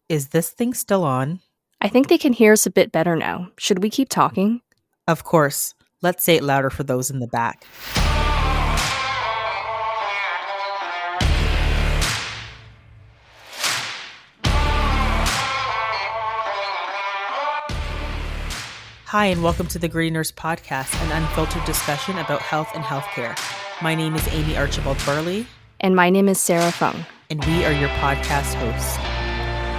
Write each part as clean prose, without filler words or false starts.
Is this thing still on? I think they can hear us a bit better now. Should we keep talking? Of course. Let's say it louder for those in the back. Hi, and welcome to the Gritty Nurse Podcast, an unfiltered discussion about health and healthcare. My name is Amie Archibald-Varley. And my name is Sara Fung. And we are your podcast hosts.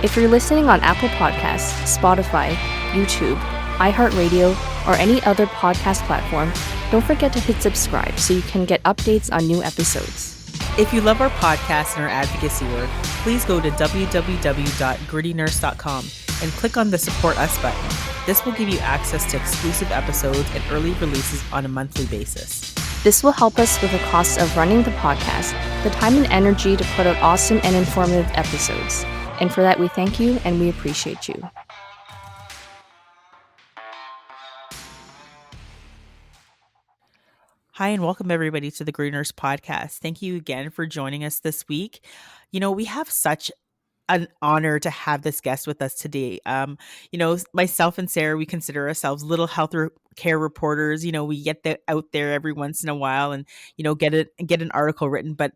If you're listening on Apple Podcasts, Spotify, YouTube, iHeartRadio, or any other podcast platform, don't forget to hit subscribe so you can get updates on new episodes. If you love our podcast and our advocacy work, please go to www.grittynurse.com and click on the Support Us button. This will give you access to exclusive episodes and early releases on a monthly basis. This will help us with the costs of running the podcast, the time and energy to put out awesome and informative episodes. And for that, we thank you and we appreciate you. Hi, and welcome everybody to the Gritty Nurse Podcast. Thank you again for joining us this week. You know, we have such an honor to have this guest with us today. Myself and Sara, we consider ourselves little health care reporters. You know, we get out there every once in a while and, get an article written. But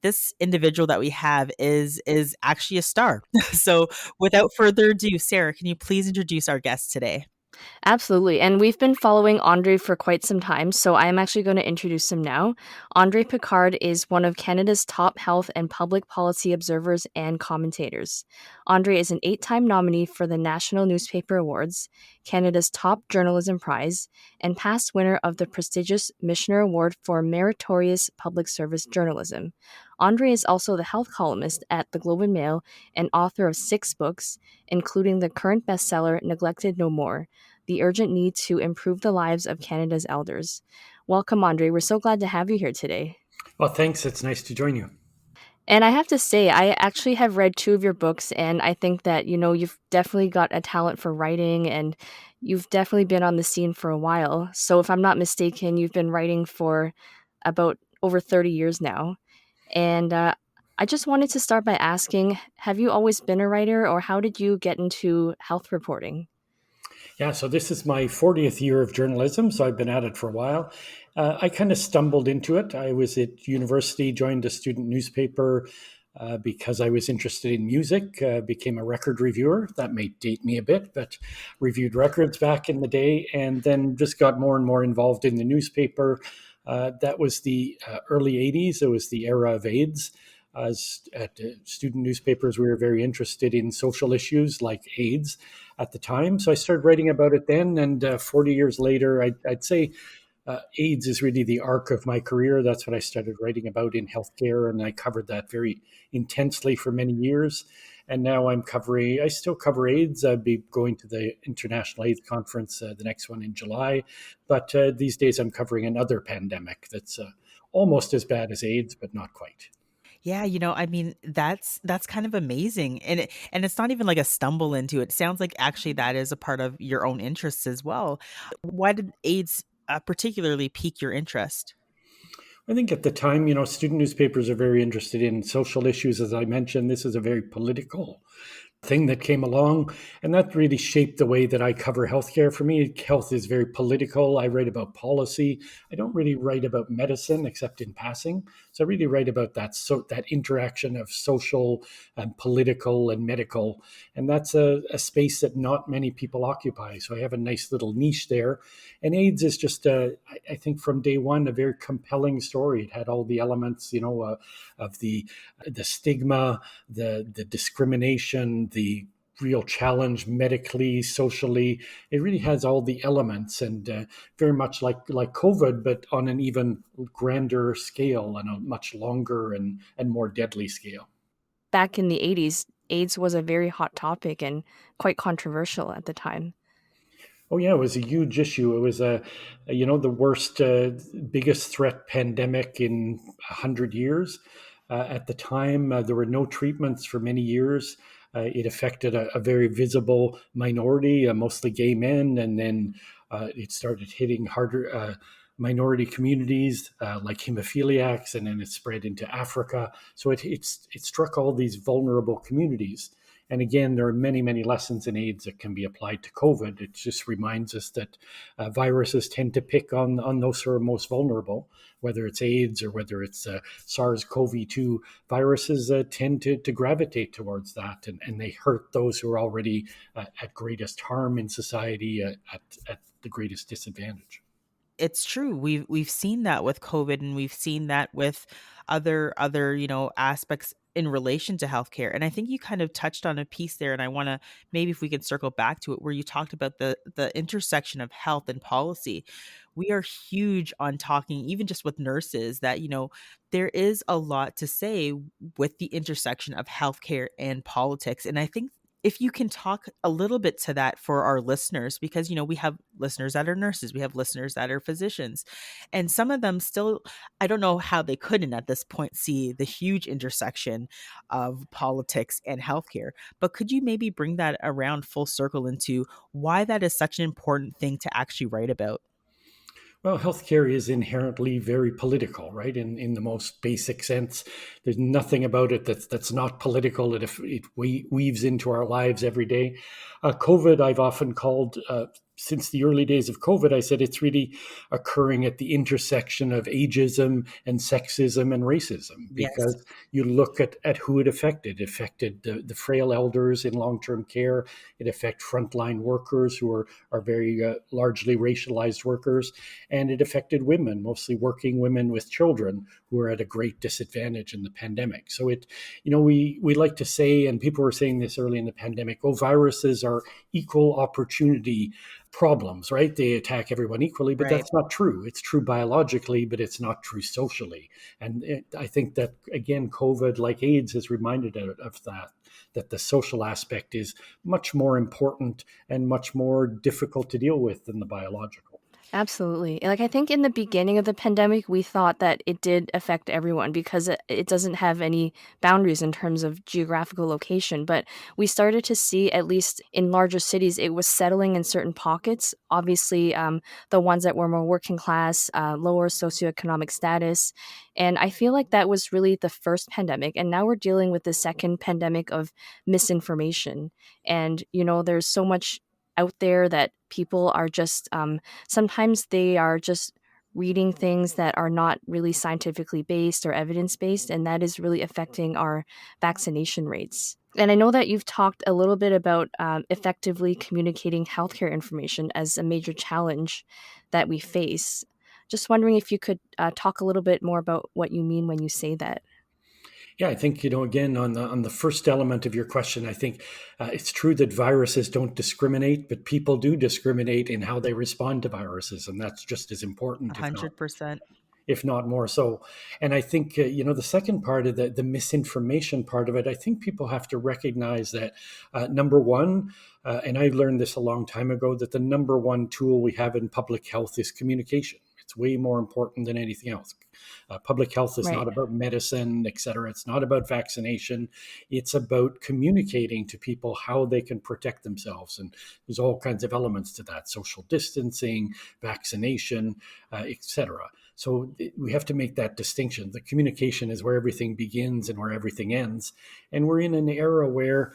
this individual that we have is actually a star. So without further ado, Sara, can you please introduce our guest today? Absolutely. And we've been following André for quite some time, so I'm actually going to introduce him now. André Picard is one of Canada's top health and public policy observers and commentators. André is an 8-time nominee for the National Newspaper Awards, Canada's top journalism prize, and past winner of the prestigious Michener Award for Meritorious Public Service Journalism. André is also the health columnist at the Globe and Mail and author of 6 books, including the current bestseller Neglected No More, The Urgent Need to Improve the Lives of Canada's Elders. Welcome, André. We're so glad to have you here today. Well, thanks. It's nice to join you. And I have to say, I actually have read 2 of your books, and I think that, you've definitely got a talent for writing, and you've definitely been on the scene for a while. So if I'm not mistaken, you've been writing for about over 30 years now. And I just wanted to start by asking, have you always been a writer, or how did you get into health reporting? Yeah, so this is my 40th year of journalism, so I've been at it for a while. I kind of stumbled into it. I was at university, joined a student newspaper because I was interested in music, became a record reviewer. That may date me a bit, but reviewed records back in the day, and then just got more and more involved in the newspaper. That was the early 80s. It was the era of AIDS. As at student newspapers, we were very interested in social issues like AIDS at the time. So I started writing about it then. And 40 years later, I'd say AIDS is really the arc of my career. That's what I started writing about in healthcare. And I covered that very intensely for many years. And now I still cover AIDS. I'll be going to the International AIDS Conference, the next one in July. But these days I'm covering another pandemic that's almost as bad as AIDS, but not quite. Yeah, that's kind of amazing. And it's not even like a stumble into it. It sounds like actually that is a part of your own interests as well. Why did AIDS particularly pique your interest? I think at the time, student newspapers are very interested in social issues. As I mentioned, this is a very political thing that came along, and that really shaped the way that I cover healthcare. For me, health is very political. I write about policy. I don't really write about medicine except in passing. So I really write about that interaction of social and political and medical, and that's a space that not many people occupy. So I have a nice little niche there. And AIDS is just, I think from day one, a very compelling story. It had all the elements, of the stigma, the discrimination, the real challenge medically, socially. It really has all the elements, and very much like COVID, but on an even grander scale and a much longer and more deadly scale. Back in the 80s, AIDS was a very hot topic and quite controversial at the time. Oh yeah, it was a huge issue. It was the worst, biggest threat pandemic in 100 years. At the time, there were no treatments for many years. It affected a very visible minority, mostly gay men, and then it started hitting harder minority communities like hemophiliacs, and then it spread into Africa. So it struck all these vulnerable communities. And again, there are many, many lessons in AIDS that can be applied to COVID. It just reminds us that viruses tend to pick on those who are most vulnerable, whether it's AIDS or whether it's SARS-CoV-2. Viruses tend to gravitate towards that, and they hurt those who are already at greatest harm in society, at the greatest disadvantage. It's true. We've seen that with COVID, and we've seen that with other aspects in relation to healthcare. And I think you kind of touched on a piece there, and I want to, maybe if we can circle back to it, where you talked about the intersection of health and policy. We are huge on talking, even just with nurses, that there is a lot to say with the intersection of healthcare and politics. And I think if you can talk a little bit to that for our listeners, because we have listeners that are nurses, we have listeners that are physicians, and some of them still, I don't know how they couldn't at this point see the huge intersection of politics and healthcare. But could you maybe bring that around full circle into why that is such an important thing to actually write about? Well, healthcare is inherently very political, right? In the most basic sense, there's nothing about it that's not political. It weaves into our lives every day. COVID, I've often called, since the early days of COVID, I said it's really occurring at the intersection of ageism and sexism and racism, Yes. because you look at who it affected. It affected the frail elders in long-term care. It affected frontline workers who are very largely racialized workers. And it affected women, mostly working women with children, who are at a great disadvantage in the pandemic. So we like to say, and people were saying this early in the pandemic, viruses are equal opportunity problems, right? They attack everyone equally, but Right. that's not true. It's true biologically, but it's not true socially. And I think that, again, COVID, like AIDS, has reminded of that the social aspect is much more important and much more difficult to deal with than the biological. Absolutely. Like, I think in the beginning of the pandemic, we thought that it did affect everyone because it doesn't have any boundaries in terms of geographical location. But we started to see, at least in larger cities, it was settling in certain pockets. Obviously, the ones that were more working class, lower socioeconomic status. And I feel like that was really the first pandemic. And now we're dealing with the second pandemic of misinformation. And, there's so much out there that people are just sometimes they are just reading things that are not really scientifically based or evidence based, and that is really affecting our vaccination rates. And I know that you've talked a little bit about effectively communicating healthcare information as a major challenge that we face. Just wondering if you could talk a little bit more about what you mean when you say that. Yeah, I think, again, on the first element of your question, I think it's true that viruses don't discriminate, but people do discriminate in how they respond to viruses, and that's just as important, if not 100%. more so. And I think, the second part of the misinformation part of it, I think people have to recognize that, number one, and I learned this a long time ago, that the number one tool we have in public health is communication. It's way more important than anything else. Public health is Right. not about medicine, et cetera. It's not about vaccination. It's about communicating to people how they can protect themselves. And there's all kinds of elements to that: social distancing, vaccination, et cetera. So we have to make that distinction. The communication is where everything begins and where everything ends. And we're in an era where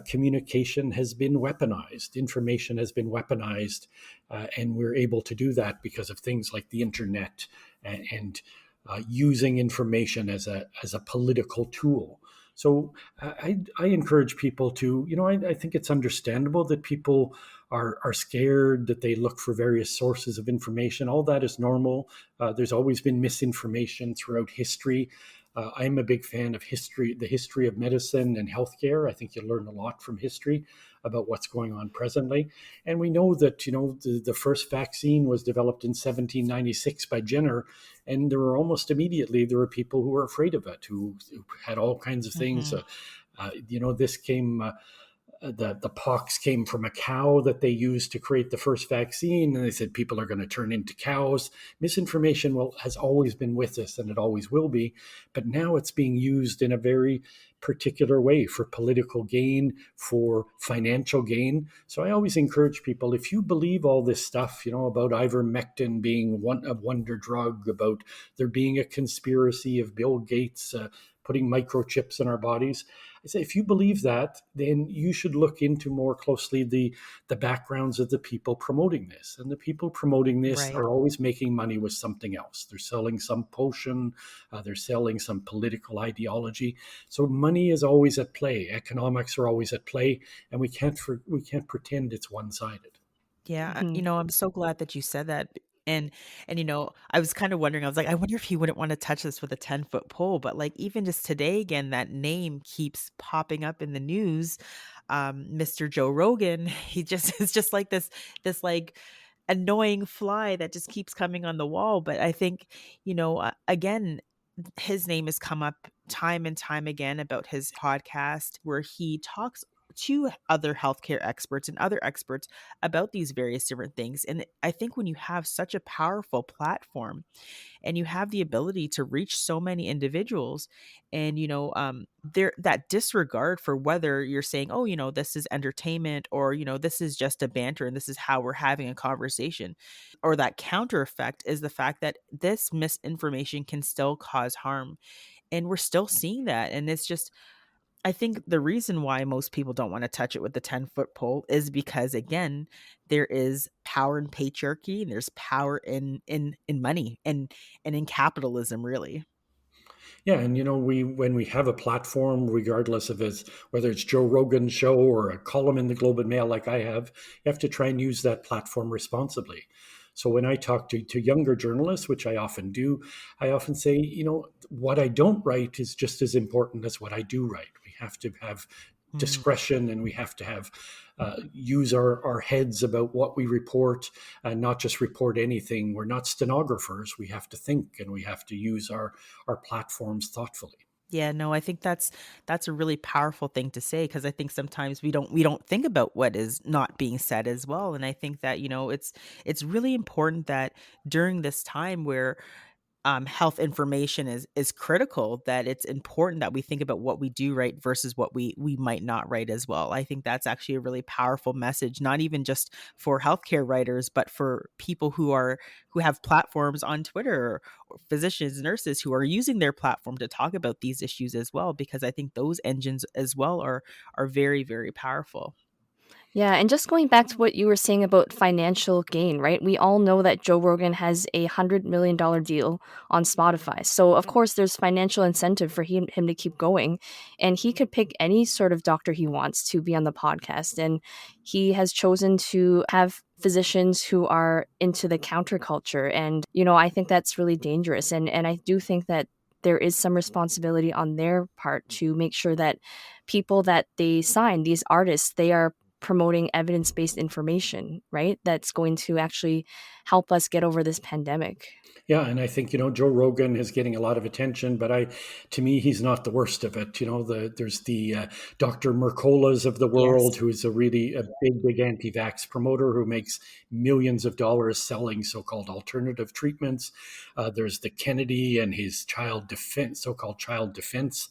communication has been weaponized, information has been weaponized, and we're able to do that because of things like the internet and using information as a political tool. So I encourage people to, I think it's understandable that people are scared, that they look for various sources of information. All that is normal. There's always been misinformation throughout history. I'm a big fan of history, the history of medicine and healthcare. I think you learn a lot from history about what's going on presently. And we know that, the first vaccine was developed in 1796 by Jenner, and there were almost immediately, there were people who were afraid of it, who had all kinds of things. Mhm. This came, the pox came from a cow that they used to create the first vaccine, and they said people are going to turn into cows. Misinformation has always been with us, and it always will be, but now it's being used in a very particular way for political gain, for financial gain. So I always encourage people, if you believe all this stuff, about ivermectin being a wonder drug, about there being a conspiracy of Bill Gates putting microchips in our bodies. I say, if you believe that, then you should look into more closely the backgrounds of the people promoting this. And the people promoting this Right. are always making money with something else. They're selling some potion, they're selling some political ideology. So money is always at play. Economics are always at play, and we can't pretend it's one-sided. Yeah, Mhm. I'm so glad that you said that. And I was kind of wondering, I was like, I wonder if he wouldn't want to touch this with a 10-foot pole. But like even just today again, that name keeps popping up in the news. Mr. Joe Rogan, he just is just like this like annoying fly that just keeps coming on the wall. But I think, again, his name has come up time and time again about his podcast where he talks to other healthcare experts and other experts about these various different things. And I think when you have such a powerful platform and you have the ability to reach so many individuals, and there that disregard for whether you're saying, oh, this is entertainment, or this is just a banter and this is how we're having a conversation, or that counter effect is the fact that this misinformation can still cause harm, and we're still seeing that. And it's just, I think the reason why most people don't want to touch it with the 10-foot pole is because, again, there is power in patriarchy, and there's power in money and in capitalism, really. Yeah, and we when we have a platform, regardless of whether it's Joe Rogan's show or a column in the Globe and Mail like I have, you have to try and use that platform responsibly. So when I talk to younger journalists, which I often do, I often say, what I don't write is just as important as what I do write. We have to have Mm. discretion, and we have to have use our heads about what we report, and not just report anything. We're not stenographers. We have to think, and we have to use our platforms thoughtfully. Yeah, no, I think that's a really powerful thing to say, because I think sometimes we don't think about what is not being said as well. And I think that, it's really important that during this time where health information is critical, that it's important that we think about what we do write versus what we might not write as well. I think that's actually a really powerful message, not even just for healthcare writers, but for people who have platforms on Twitter, or physicians, nurses who are using their platform to talk about these issues as well, because I think those engines as well are very, very powerful. Yeah, and just going back to what you were saying about financial gain, right? We all know that Joe Rogan has a $100 million deal on Spotify. So, of course, there's financial incentive for him to keep going. And he could pick any sort of doctor he wants to be on the podcast. And he has chosen to have physicians who are into the counterculture. And, I think that's really dangerous. And I do think that there is some responsibility on their part to make sure that people that they sign, these artists, they are promoting evidence-based information, right? That's going to actually help us get over this pandemic. Yeah, and I think Joe Rogan is getting a lot of attention, but to me, he's not the worst of it. There's the Dr. Mercolas of the world, Yes. who is a big anti-vax promoter who makes millions of dollars selling so-called alternative treatments. There's the Kennedy and his so-called child defense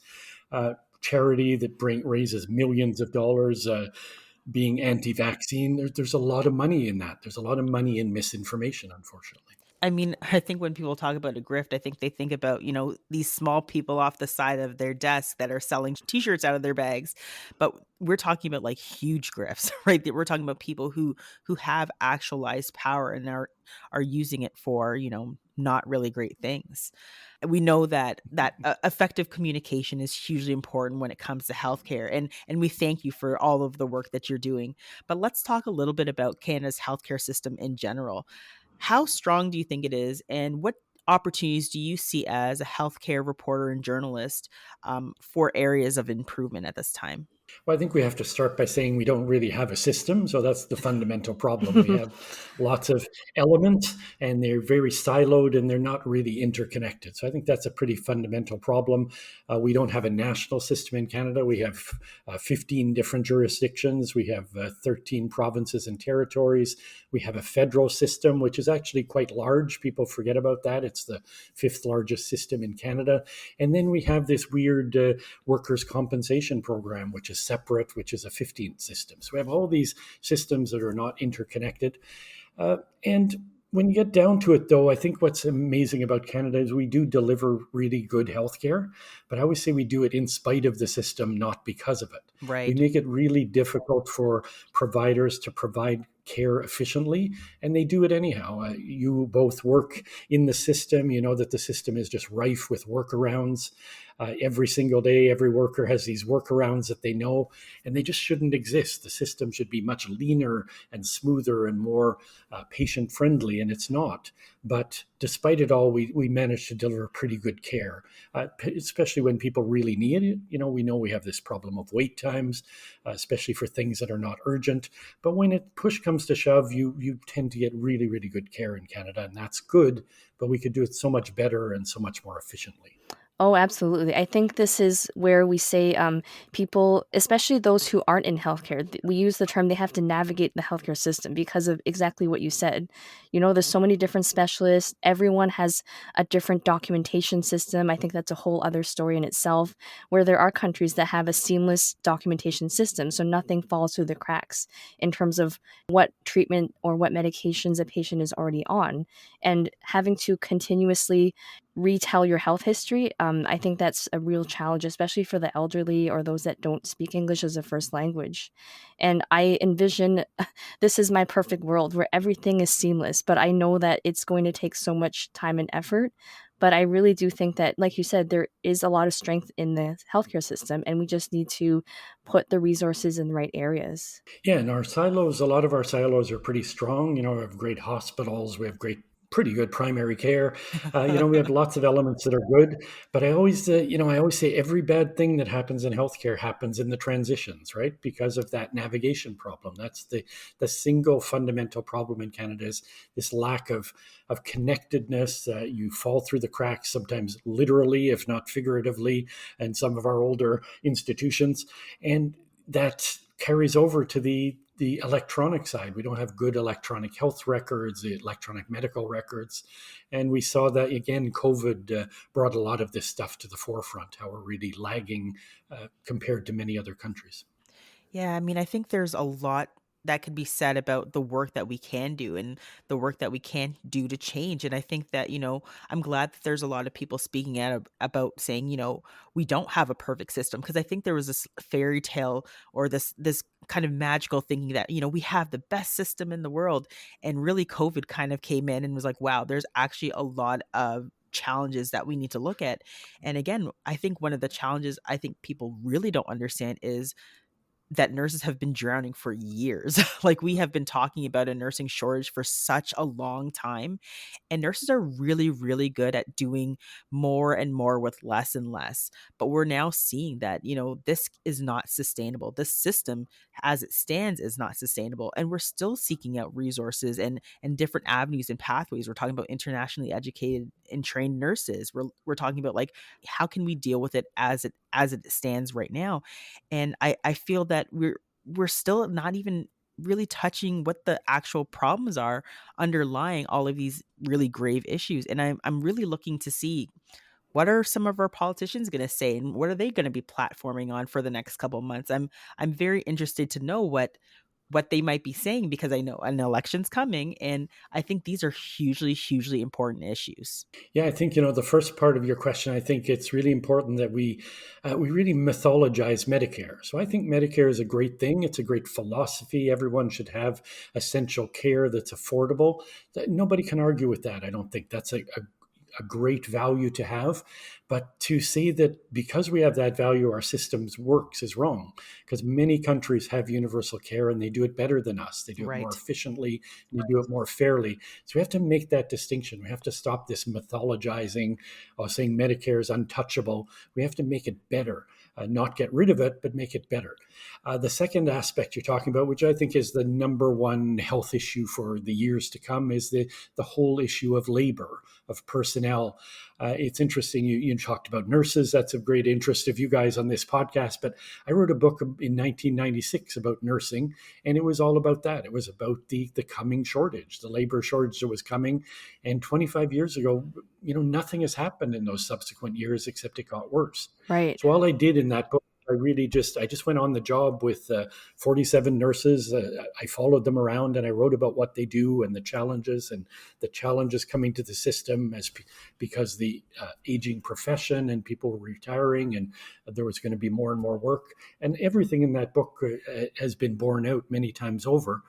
charity that raises millions of dollars. Being anti-vaccine, there's a lot of money in that. There's a lot of money in misinformation, unfortunately. I mean, I think when people talk about a grift, I think they think about, these small people off the side of their desk that are selling t-shirts out of their bags. But we're talking about like huge grifts, right? That we're talking about people who have actualized power and are using it for, not really great things. We know that effective communication is hugely important when it comes to healthcare, and we thank you for all of the work that you're doing. But let's talk a little bit about Canada's healthcare system in general. How strong do you think it is, and what opportunities do you see as a healthcare reporter and journalist, for areas of improvement at this time? Well, I think we have to start by saying we don't really have a system. So that's the fundamental problem. We have lots of elements, and they're very siloed, and they're not really interconnected. So I think that's a pretty fundamental problem. We don't have a national system in Canada. We have 15 different jurisdictions. We have 13 provinces and territories. We have a federal system, which is actually quite large. People forget about that. It's the fifth largest system in Canada. And then we have this weird workers' compensation program, which is separate, which is a 15th system. So we have all these systems that are not interconnected. And when you get down to it, though, I think what's amazing about Canada is we do deliver really good healthcare, but I always say we do it in spite of the system, not because of it. We Right. make it really difficult for providers to provide care efficiently, and they do it anyhow. You both work in the system. You know that the system is just rife with workarounds. Every single day, every worker has these workarounds that they know, and they just shouldn't exist. The system should be much leaner and smoother and more patient friendly, and it's not. But despite it all, we manage to deliver pretty good care, especially when people really need it. You know, we have this problem of wait times, especially for things that are not urgent. But when push comes to shove, you tend to get really, really good care in Canada, and that's good. But we could do it so much better and so much more efficiently. Oh, absolutely. I think this is where we say people, especially those who aren't in healthcare, we use the term they have to navigate the healthcare system because of exactly what you said. You know, there's so many different specialists. Everyone has a different documentation system. I think that's a whole other story in itself, where there are countries that have a seamless documentation system. So nothing falls through the cracks in terms of what treatment or what medications a patient is already on. And having to continuously retell your health history, I think that's a real challenge, especially for the elderly or those that don't speak English as a first language. And I envision this is my perfect world where everything is seamless, but I know that it's going to take so much time and effort. But I really do think that, like you said, there is a lot of strength in the healthcare system, and we just need to put the resources in the right areas. Yeah, and our silos, a lot of our silos are pretty strong. You know, we have great hospitals, we have pretty good primary care. We have lots of elements that are good. But I always say every bad thing that happens in healthcare happens in the transitions, right? Because of that navigation problem. That's the single fundamental problem in Canada is this lack of connectedness. You fall through the cracks, sometimes literally, if not figuratively, in some of our older institutions. And that carries over to the electronic side. We don't have good electronic health records, the electronic medical records. And we saw that again, COVID brought a lot of this stuff to the forefront, how we're really lagging compared to many other countries. Yeah, I mean, I think there's a lot that could be said about the work that we can do and the work that we can do to change. And I think that, I'm glad that there's a lot of people speaking out about saying, we don't have a perfect system. Because I think there was this fairy tale or this kind of magical thinking that, we have the best system in the world. And really COVID kind of came in and was like, wow, there's actually a lot of challenges that we need to look at. And again, I think one of the challenges I think people really don't understand is that nurses have been drowning for years. Like we have been talking about a nursing shortage for such a long time. And nurses are really, really good at doing more and more with less and less. But we're now seeing that, this is not sustainable. This system as it stands is not sustainable. And we're still seeking out resources and different avenues and pathways. We're talking about internationally educated and trained nurses. We're talking about like how can we deal with it as it stands right now. And I feel that we're still not even really touching what the actual problems are underlying all of these really grave issues. And I'm really looking to see what are some of our politicians going to say and what are they going to be platforming on for the next couple of months. I'm very interested to know what they might be saying because I know an election's coming and I think these are hugely, hugely important issues. Yeah, I think the first part of your question. I think it's really important that we really mythologize Medicare. So I think Medicare is a great thing. It's a great philosophy. Everyone should have essential care that's affordable. Nobody can argue with that. I don't think that's a great value to have. But to say that because we have that value, our systems works is wrong. Because many countries have universal care and they do it better than us. They do it more Right. efficiently and they do it more fairly. So we have to make that distinction. We have to stop this mythologizing or saying Medicare is untouchable. We have to make it better. Not get rid of it, but make it better. The second aspect you're talking about, which I think is the number one health issue for the years to come, is the whole issue of labor, of personnel. It's interesting. You talked about nurses. That's of great interest of you guys on this podcast. But I wrote a book in 1996 about nursing, and it was all about that. It was about the coming shortage, the labor shortage that was coming. And 25 years ago, nothing has happened in those subsequent years except it got worse. Right. So all I did in that book I just went on the job with 47 nurses. I followed them around and I wrote about what they do and the challenges coming to the system because the aging profession and people were retiring, and there was going to be more and more work. And everything in that book has been borne out many times over.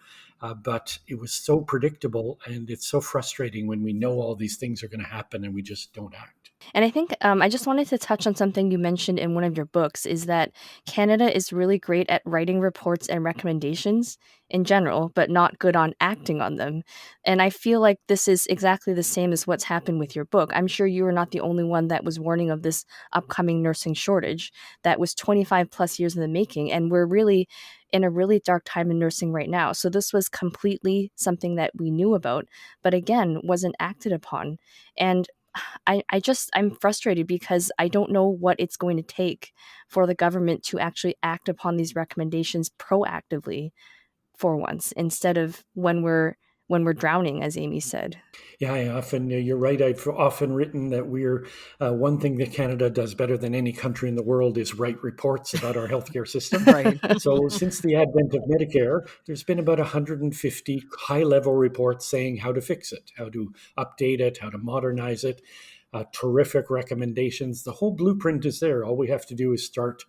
But it was so predictable, and it's so frustrating when we know all these things are going to happen and we just don't act. And I think I just wanted to touch on something you mentioned in one of your books is that Canada is really great at writing reports and recommendations in general, but not good on acting on them. And I feel like this is exactly the same as what's happened with your book. I'm sure you were not the only one that was warning of this upcoming nursing shortage that was 25 plus years in the making. And we're really in a really dark time in nursing right now. So this was completely something that we knew about, but again, wasn't acted upon. And I'm frustrated because I don't know what it's going to take for the government to actually act upon these recommendations proactively for once, instead of when we're drowning, as Amie said. Yeah, you're right. I've often written that we're one thing that Canada does better than any country in the world is write reports about our healthcare system. Right. So, since the advent of Medicare, there's been about 150 high level reports saying how to fix it, how to update it, how to modernize it. Terrific recommendations. The whole blueprint is there. All we have to do is start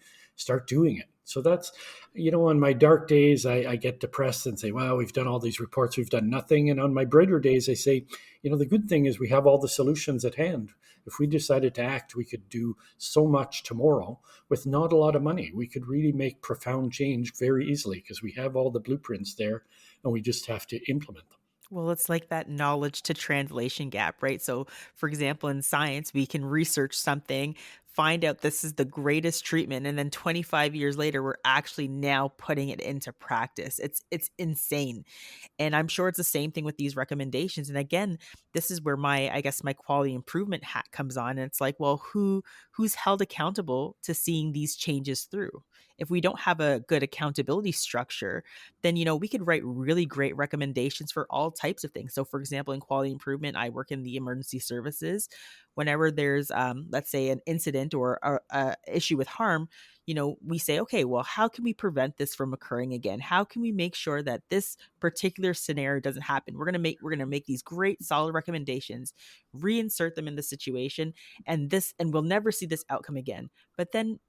doing it. So that's, on my dark days, I get depressed and say, wow, we've done all these reports, we've done nothing. And on my brighter days, I say, the good thing is we have all the solutions at hand. If we decided to act, we could do so much tomorrow with not a lot of money. We could really make profound change very easily because we have all the blueprints there and we just have to implement them. Well, it's like that knowledge to translation gap, right? So, for example, in science, we can research something, find out this is the greatest treatment, and then 25 years later, we're actually now putting it into practice. It's insane. And I'm sure it's the same thing with these recommendations. And again, this is where I guess my quality improvement hat comes on. And it's like, well, who's held accountable to seeing these changes through? If we don't have a good accountability structure, then we could write really great recommendations for all types of things. So for example, in quality improvement, I work in the emergency services. Whenever there's let's say an incident or a issue with harm, we say, okay, well, how can we prevent this from occurring again? How can we make sure that this particular scenario doesn't happen? We're gonna make these great solid recommendations, reinsert them in the situation, and we'll never see this outcome again. But then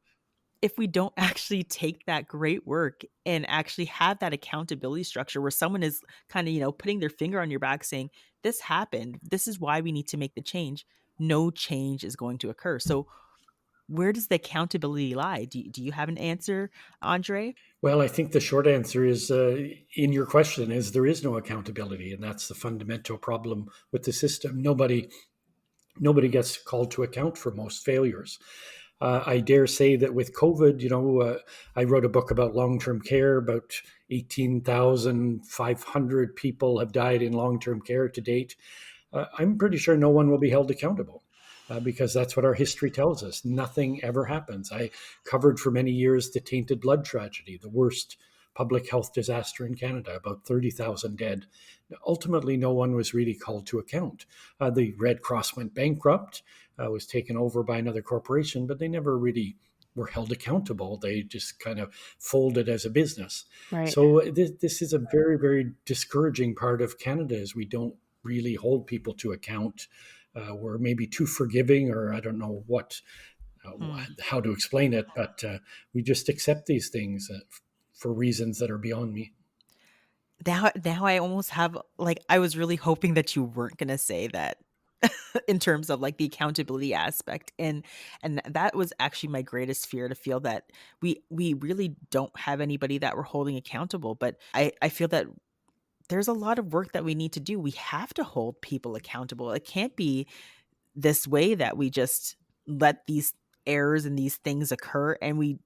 if we don't actually take that great work and actually have that accountability structure where someone is kind of, putting their finger on your back saying, this happened, this is why we need to make the change, no change is going to occur. So where does the accountability lie? Do you have an answer, Andre? Well, I think the short answer is in your question is there is no accountability, and that's the fundamental problem with the system. Nobody gets called to account for most failures. I dare say that with COVID, I wrote a book about long-term care. About 18,500 people have died in long-term care to date. I'm pretty sure no one will be held accountable. Because that's what our history tells us. Nothing ever happens. I covered for many years the tainted blood tragedy, the worst public health disaster in Canada, about 30,000 dead. Ultimately, no one was really called to account. The Red Cross went bankrupt, was taken over by another corporation, but they never really were held accountable. They just kind of folded as a business. Right. So this is a very, very discouraging part of Canada, is we don't really hold people to account. We're maybe too forgiving, or I don't know how to explain it, but we just accept these things for reasons that are beyond me. Now I almost have, like, I was really hoping that you weren't going to say that in terms of like the accountability aspect, and that was actually my greatest fear, to feel that we really don't have anybody that we're holding accountable. But I feel that there's a lot of work that we need to do. We have to hold people accountable. It can't be this way that we just let these errors and these things occur and we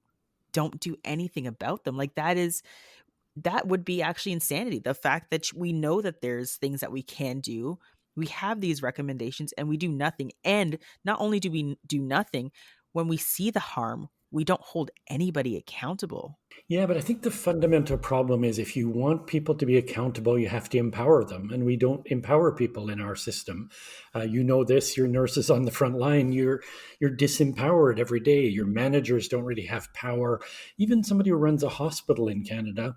don't do anything about them. Like that would be actually insanity. The fact that we know that there's things that we can do, we have these recommendations and we do nothing. And not only do we do nothing, when we see the harm, we don't hold anybody accountable. Yeah, but I think the fundamental problem is if you want people to be accountable, you have to empower them. And we don't empower people in our system. You know this, your nurses on the front line, you're disempowered every day. Your managers don't really have power. Even somebody who runs a hospital in Canada,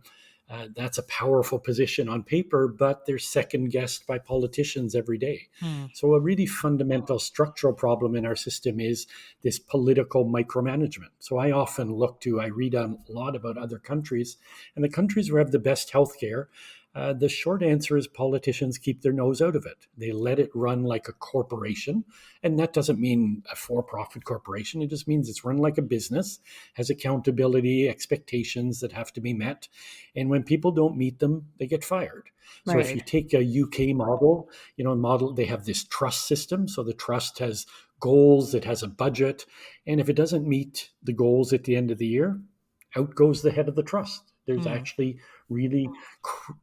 that's a powerful position on paper, but they're second guessed by politicians every day. Hmm. So, a really fundamental structural problem in our system is this political micromanagement. So, I read a lot about other countries, and the countries who have the best healthcare. The short answer is politicians keep their nose out of it. They let it run like a corporation. And that doesn't mean a for profit corporation. It just means it's run like a business, has accountability, expectations that have to be met. And when people don't meet them, they get fired. So if you Right. take a UK model, they have this trust system. So the trust has goals, it has a budget. And if it doesn't meet the goals at the end of the year, out goes the head of the trust. There's Hmm. actually really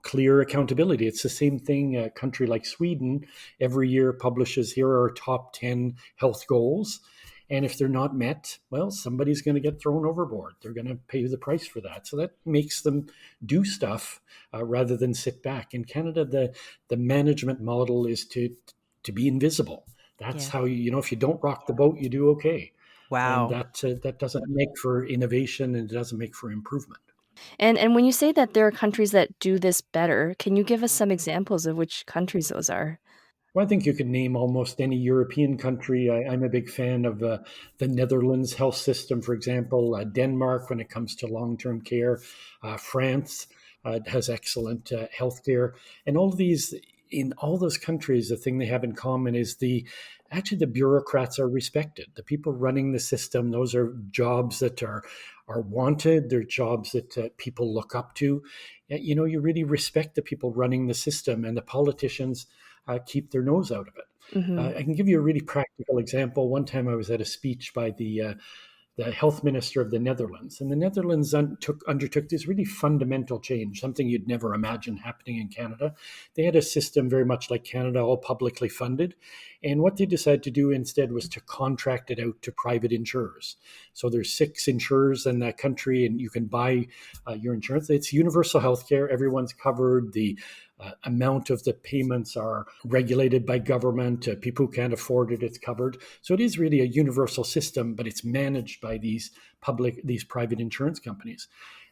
clear accountability. It's the same thing. A country like Sweden every year publishes here are our top 10 health goals. And if they're not met, well, somebody's going to get thrown overboard. They're going to pay the price for that. So that makes them do stuff rather than sit back. In Canada, the management model is to be invisible. That's Yeah. how if you don't rock the boat, you do okay. And Wow. that doesn't make for innovation and it doesn't make for improvement. And when you say that there are countries that do this better, can you give us some examples of which countries those are? Well, I think you could name almost any European country. I'm a big fan of the Netherlands health system, for example, Denmark when it comes to long term care, France has excellent healthcare. And all of these, in all those countries, the thing they have in common is the bureaucrats are respected. The people running the system, those are jobs that are wanted. They're jobs that people look up to. You really respect the people running the system, and the politicians keep their nose out of it. Mhm. I can give you a really practical example. One time I was at a speech by the health minister of the Netherlands, and the Netherlands undertook this really fundamental change, something you'd never imagine happening in Canada. They had a system very much like Canada, all publicly funded, and what they decided to do instead was to contract it out to private insurers. So there's 6 insurers in that country, and you can buy your insurance. It's universal health care. Everyone's covered. The amount of the payments are regulated by government. People who can't afford it, it's covered. So it is really a universal system, but it's managed by these private insurance companies.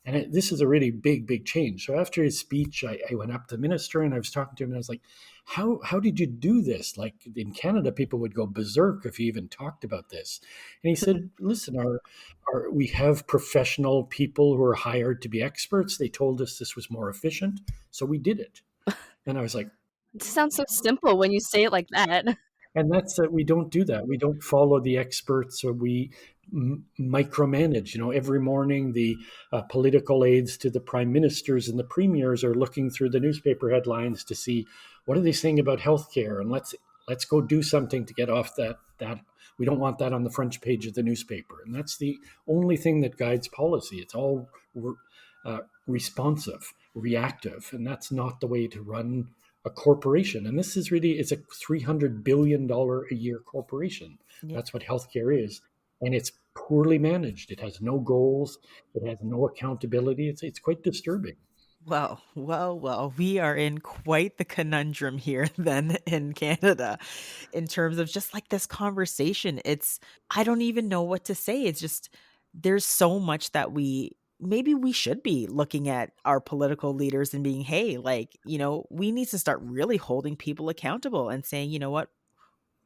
And this is a really big change. So after his speech, I went up to the minister and I was talking to him and I was like, how did you do this? Like in Canada, people would go berserk if you even talked about this. And he said, listen, we have professional people who are hired to be experts. They told us this was more efficient. So we did it. And I was like, It sounds so simple when you say it like that. and that's we don't do that. We don't follow the experts, or we micromanage. Every morning the political aides to the prime ministers and the premiers are looking through the newspaper headlines to see what are they saying about healthcare, and let's go do something to get off that. We don't want that on the front page of the newspaper, and that's the only thing that guides policy. It's all responsive, reactive, and that's not the way to run a corporation. And this is really, it's a $300 billion a year corporation. Yeah. That's what healthcare is. And it's poorly managed. It has no goals. It has no accountability. It's quite disturbing. Well, we are in quite the conundrum here then in Canada in terms of just like this conversation. I don't even know what to say. It's just, there's so much that maybe we should be looking at our political leaders and being, hey, like, we need to start really holding people accountable and saying, you know what,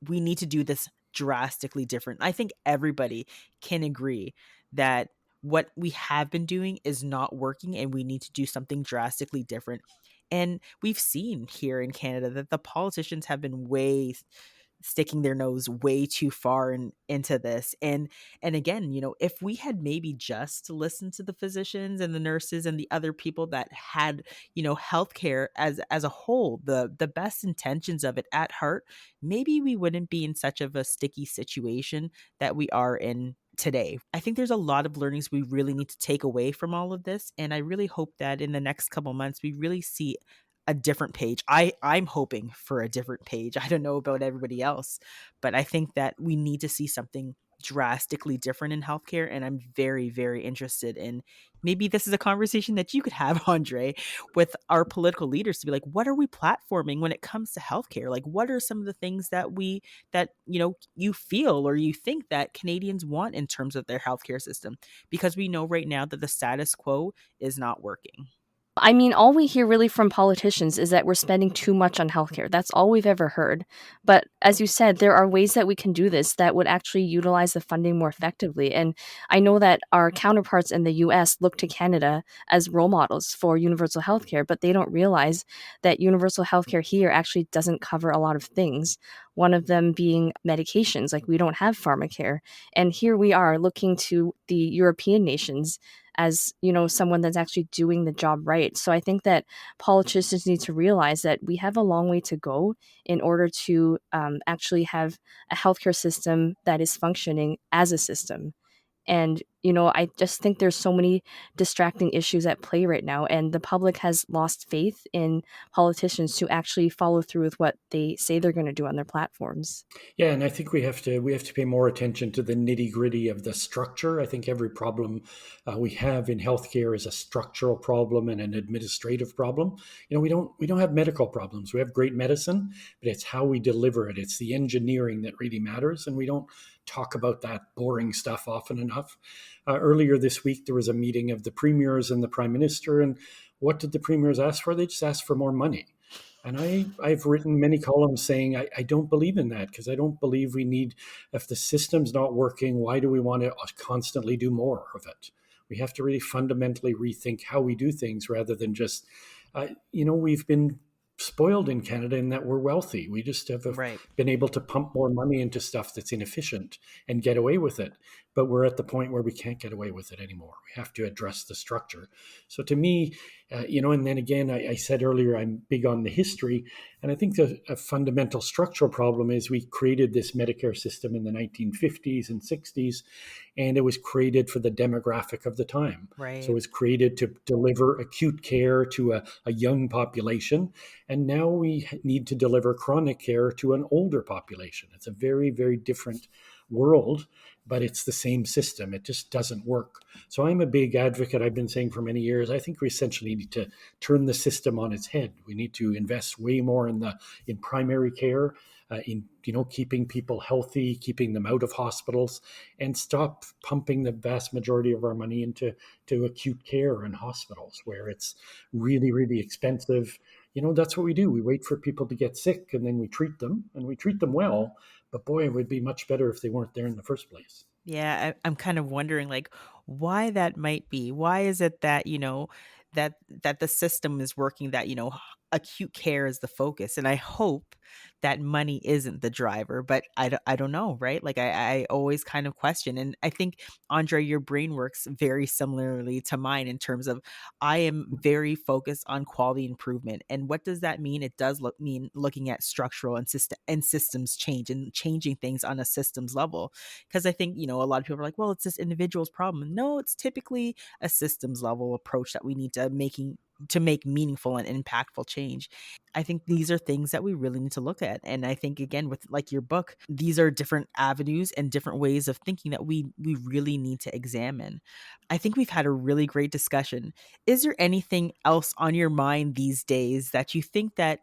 we need to do this drastically different. I think everybody can agree that what we have been doing is not working and we need to do something drastically different. And we've seen here in Canada that the politicians have been sticking their nose way too far into this. And again, if we had maybe just listened to the physicians and the nurses and the other people that had, healthcare as a whole, the best intentions of it at heart, maybe we wouldn't be in such of a sticky situation that we are in today. I think there's a lot of learnings we really need to take away from all of this, and I really hope that in the next couple months we really see a different page. I'm hoping for a different page. I don't know about everybody else, but I think that we need to see something drastically different in healthcare. And I'm very, very interested in, maybe this is a conversation that you could have, Andre, with our political leaders, to be like, what are we platforming when it comes to healthcare? Like, what are some of the things that you feel or you think that Canadians want in terms of their healthcare system? Because we know right now that the status quo is not working. I mean, all we hear really from politicians is that we're spending too much on healthcare. That's all we've ever heard. But as you said, there are ways that we can do this that would actually utilize the funding more effectively. And I know that our counterparts in the US look to Canada as role models for universal healthcare, but they don't realize that universal healthcare here actually doesn't cover a lot of things. One of them being medications, like we don't have pharmacare. And here we are looking to the European nations as someone that's actually doing the job right. So I think that politicians need to realize that we have a long way to go in order to actually have a healthcare system that is functioning as a system. And I just think there's so many distracting issues at play right now, and the public has lost faith in politicians to actually follow through with what they say they're going to do on their platforms. Yeah, and I think we have to pay more attention to the nitty gritty of the structure. I think every problem we have in healthcare is a structural problem and an administrative problem. We don't have medical problems. We have great medicine, but it's how we deliver it. It's the engineering that really matters, and we don't talk about that boring stuff often enough. Earlier this week, there was a meeting of the premiers and the prime minister, and what did the premiers ask for? They just asked for more money. And I've written many columns saying I don't believe in that, because I don't believe we need, if the system's not working, why do we want to constantly do more of it? We have to really fundamentally rethink how we do things rather than just, we've been spoiled in Canada in that we're wealthy. We just have Right. been able to pump more money into stuff that's inefficient and get away with it. But we're at the point where we can't get away with it anymore. We have to address the structure. So to me, and then again, I said earlier, I'm big on the history. And I think a fundamental structural problem is we created this Medicare system in the 1950s and 60s, and it was created for the demographic of the time. Right. So it was created to deliver acute care to a young population. And now we need to deliver chronic care to an older population. It's a very, very different world, but it's the same system. It just doesn't work. So I'm a big advocate. I've been saying for many years, I think we essentially need to turn the system on its head. We need to invest way more in primary care, in keeping people healthy, keeping them out of hospitals, and stop pumping the vast majority of our money into acute care in hospitals where it's really, really expensive. That's what we do. We wait for people to get sick and then we treat them, and we treat them well. But boy, it would be much better if they weren't there in the first place. Yeah, I'm kind of wondering, like, why that might be. Why is it that, that the system is working, that, acute care is the focus. And I hope that money isn't the driver, but I don't know, right? Like, I always kind of question. And I think, Andre, your brain works very similarly to mine in terms of, I am very focused on quality improvement. And what does that mean? It does mean looking at structural and systems change, and changing things on a systems level. Because I think, a lot of people are like, well, it's this individual's problem. No, it's typically a systems level approach that we need to make meaningful and impactful change. I think these are things that we really need to look at. And I think, again, with like your book, these are different avenues and different ways of thinking that we really need to examine. I think we've had a really great discussion. Is there anything else on your mind these days that you think that,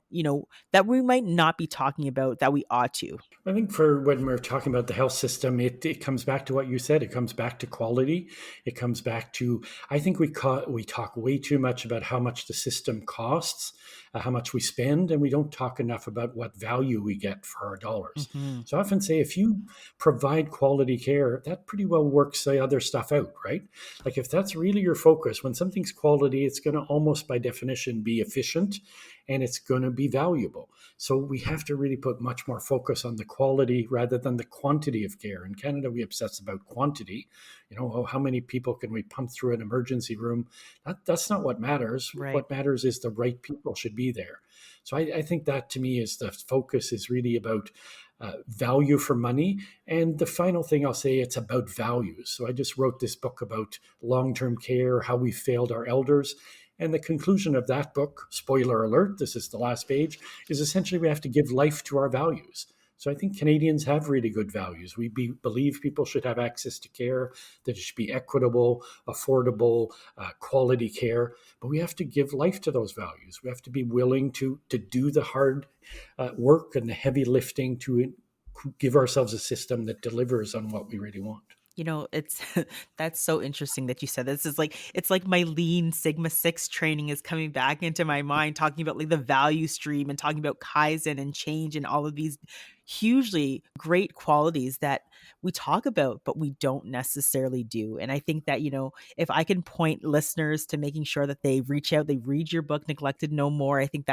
that we might not be talking about that we ought to? I think for when we're talking about the health system, it comes back to what you said. It comes back to quality. It comes back to, I think we talk way too much about how much the system costs, how much we spend, and we don't talk enough about what value we get for our dollars. Mm-hmm. So I often say, if you provide quality care, that pretty well works the other stuff out, right? Like, if that's really your focus, when something's quality, it's going to almost by definition be efficient, and it's going to be valuable. So we have to really put much more focus on the quality rather than the quantity of care. In Canada, we obsess about quantity. How many people can we pump through an emergency room? That's not what matters. Right. What matters is the right people should be there. So I think that, to me, is the focus is really about value for money. And the final thing I'll say, it's about values. So I just wrote this book about long-term care, how we failed our elders. And the conclusion of that book, spoiler alert, this is the last page, is essentially we have to give life to our values. So I think Canadians have really good values. We believe people should have access to care, that it should be equitable, affordable, quality care. But we have to give life to those values. We have to be willing to do the hard work and the heavy lifting to give ourselves a system that delivers on what we really want. It's that's so interesting that you said this. It's like my Lean Sigma 6 training is coming back into my mind, talking about like the value stream and talking about Kaizen and change and all of these hugely great qualities that we talk about, but we don't necessarily do. And I think that, if I can point listeners to making sure that they reach out, they read your book, Neglected No More, I think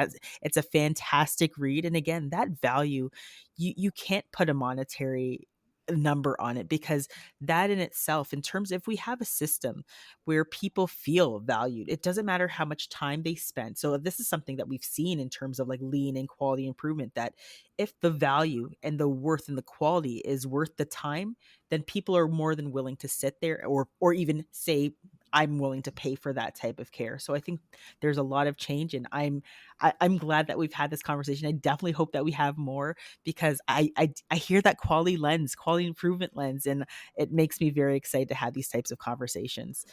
it's a fantastic read. And again, that value, you can't put a monetary number on it, because that in itself, in terms, if we have a system where people feel valued, it doesn't matter how much time they spend. So this is something that we've seen in terms of like lean and quality improvement, that if the value and the worth and the quality is worth the time, then people are more than willing to sit there or even say, I'm willing to pay for that type of care. So I think there's a lot of change, and I'm glad that we've had this conversation. I definitely hope that we have more, because I hear that quality improvement lens, and it makes me very excited to have these types of conversations.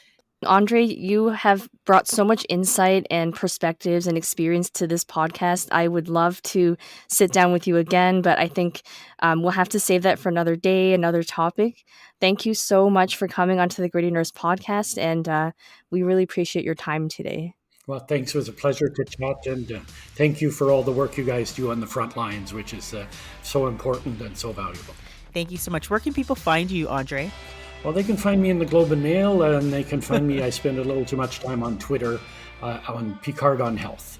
Andre, you have brought so much insight and perspectives and experience to this podcast. I would love to sit down with you again, but I think we'll have to save that for another day, another topic. Thank you so much for coming onto the Gritty Nurse podcast, and we really appreciate your time today. Well, thanks. It was a pleasure to chat, and thank you for all the work you guys do on the front lines, which is so important and so valuable. Thank you so much. Where can people find you, Andre? Well, they can find me in the Globe and Mail, and they can find me, I spend a little too much time on Twitter, on Picard on Health.